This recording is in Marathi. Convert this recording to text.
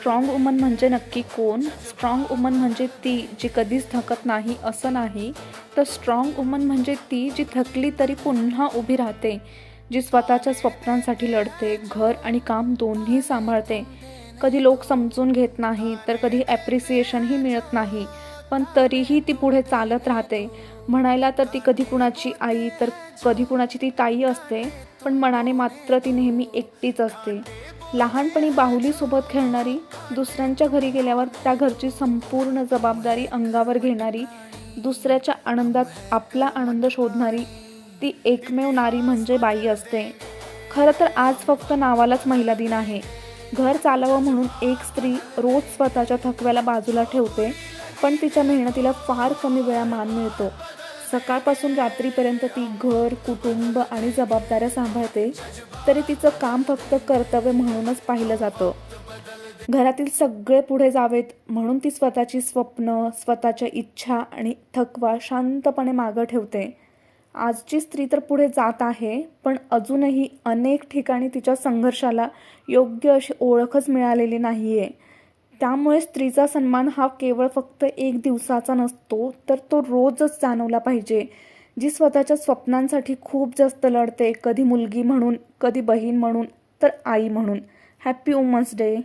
स्ट्रॉंग वुमन म्हणजे नक्की कोण? स्ट्रॉंग वुमन म्हणजे ती जी कधीच थकत नाही असं नाही, तर स्ट्रॉंग वुमन म्हणजे ती जी थकली तरी पुन्हा उभी राहते, जी स्वतःच्या स्वप्नांसाठी लढते, घर आणि काम दोन्ही सांभाळते. कधी लोक समजून घेत नाही, तर कधी ॲप्रिसिएशनही मिळत नाही, पण तरीही ती पुढे चालत राहते. म्हणायला तर ती कधी कुणाची आई तर कधी कुणाची ती ताई असते, पण मनाने मात्र ती नेहमी एकटीच असते. लहानपणी बाहुलीसोबत खेळणारी, दुसऱ्यांच्या घरी गेल्यावर त्या घरची संपूर्ण जबाबदारी अंगावर घेणारी, दुसऱ्याच्या आनंदात आपला आनंद शोधणारी, ती एकमेव नारी म्हणजे बाई असते. खरं तर आज फक्त नावालाच महिला दिन आहे. घर चालावं म्हणून एक स्त्री रोज स्वतःच्या थकव्याला बाजूला ठेवते, पण तिच्या मेहनतीला फार कमी वेळा मान मिळतो. सकाळपासून रात्रीपर्यंत ती घर, कुटुंब आणि जबाबदाऱ्या सांभाळते, तरी तिचं काम फक्त कर्तव्य म्हणूनच पाहिलं जातं. घरातील सगळे पुढे जावेत म्हणून ती स्वतःची स्वप्न, स्वतःच्या इच्छा आणि थकवा शांतपणे मागं ठेवते. आजची स्त्री तर पुढे जात आहे, पण अजूनही अनेक ठिकाणी तिच्या संघर्षाला योग्य अशी ओळखच मिळालेली नाही आहे. त्यामुळे स्त्रीचा सन्मान हा केवळ फक्त एक दिवसाचा नसतो, तर तो रोजच जाणवला पाहिजे. जी स्वतःच्या स्वप्नांसाठी खूप जास्त लढते, कधी मुलगी म्हणून, कधी बहीण म्हणून, तर आई म्हणून. Happy women's day.